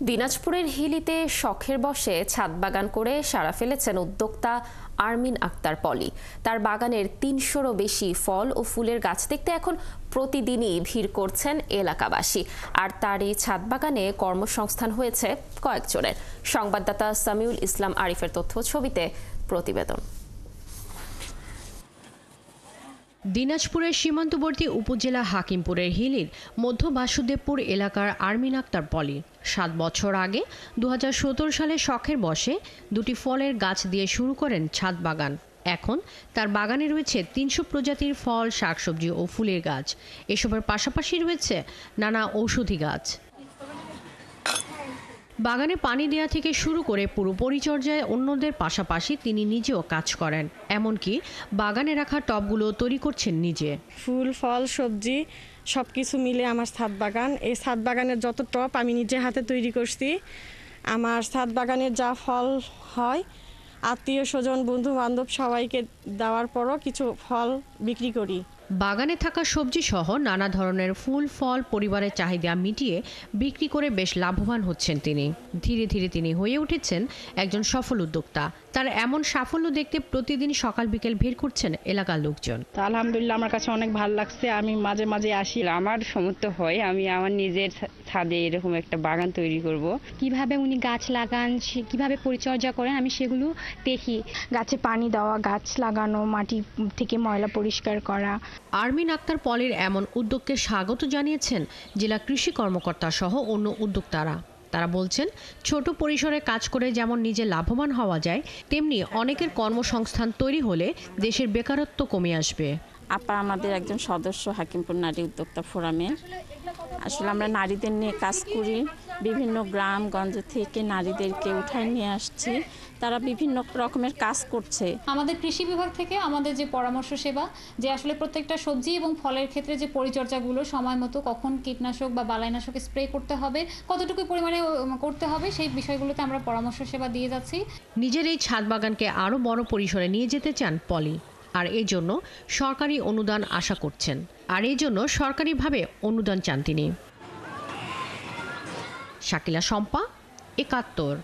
দিনাজপুরের হিলিতে শখের বশে ছাদ বাগান করে সাড়া ফেলেছেন উদ্যোক্তা আরমিন আক্তার পলি। তার বাগানের ৩০০রও বেশি ফল ও ফুলের গাছ দেখতে এখন প্রতিদিনই ভিড় করছেন এলাকাবাসী। আর তার এই ছাদ বাগানে কর্মসংস্থান হয়েছে কয়েকজনের। সংবাদদাতা সামিউল ইসলাম আরিফের তথ্য ছবিতে প্রতিবেদন। দিনাজপুরের সীমান্তবর্তী উপজেলা হাকিমপুরের হিলির মধ্য বাসুদেবপুর এলাকার আরমিন আক্তার পলি ৭ বছর আগে ২০১৭ সালে শখের বশে দুটি ফলের গাছ দিয়ে শুরু করেন ছাদ বাগান। এখন তার বাগানে রয়েছে ৩০০ প্রজাতির ফল, শাকসবজি ও ফুলের গাছ। এসবের পাশাপাশি রয়েছে নানা ঔষধি গাছ। বাগানে পানি দেওয়া থেকে শুরু করে পুরো পরিচর্যায় অন্যদের পাশাপাশি তিনি নিজেও কাজ করেন। এমনকি বাগানে রাখা টবগুলো তৈরি করছেন নিজে। ফুল, ফল, সবজি সব কিছু মিলে আমার ছাদ বাগান। এই ছাদ বাগানের যত টব আমি নিজে হাতে তৈরি করছি। আমার ছাদ বাগানের যা ফল হয় আত্মীয় স্বজন, বন্ধু বান্ধব সবাইকে দেওয়ার পরও কিছু ফল বিক্রি করি। বাগানে থাকা সবজি সহ নানা ধরনের ফুল ফল পরিবারের চাহিদা মিটিয়ে বিক্রি করে বেশ লাভবান হচ্ছেন তিনি। ধীরে ধীরে তিনি হয়ে উঠেছেন একজন সফল উদ্যোক্তা। তার এমন সাফল্য দেখতে প্রতিদিন সকাল বিকেল ভিড় করছেন এলাকার লোকজন। আলহামদুলিল্লাহ, আমার কাছে অনেক ভালো লাগছে। আমি মাঝে মাঝে আসি। আমার সমর্থ হয় আমি আমার নিজের ছাদে এরকম একটা বাগান তৈরি করব। কিভাবে উনি গাছ লাগান, কিভাবে পরিচর্যা করেন আমি সেগুলো দেখি। গাছে পানি দেওয়া, গাছ লাগানো, মাটি থেকে ময়লা পরিষ্কার করা। আরমিন আক্তার পলির এমন উদ্যোগকে স্বাগত জানিয়েছেন জেলা কৃষি কর্মকর্তা সহ অন্য উদ্যোক্তারা। তারা বলছেন, ছোট পরিসরে কাজ করে যেমন নিজে লাভবান হওয়া যায়, তেমনি অনেকের কর্মসংস্থান তৈরি হলে দেশের বেকারত্ব কমে আসবে। আপা আমাদের একজন সদস্য হাকিমপুর নারী উদ্যোক্তা ফোরামের। আসলে আমরা নারীদের নিয়ে কাজ করি। বিভিন্ন গ্রামগঞ্জ থেকে নারীদেরকে উঠায় নিয়ে আসছি। তারা বিভিন্ন রকমের কাজ করছে। আমাদের কৃষি বিভাগ থেকে আমাদের যে পরামর্শ সেবা, যে আসলে প্রত্যেকটা সবজি এবং ফলের ক্ষেত্রে যে পরিচর্যাগুলো সময় মতো কখন কীটনাশক বা বালাইনাশক স্প্রে করতে হবে, কতটুকু পরিমাণে করতে হবে, সেই বিষয়গুলোতে আমরা পরামর্শ সেবা দিয়ে যাচ্ছি। নিজের এই ছাদ বাগানকে আরও বড় পরিসরে নিয়ে যেতে চান পলি, আর এই জন্য সরকারি অনুদান আশা করছেন। সরকারিভাবে অনুদান চান তিনি। শাকিলা শম্পা, ৭১।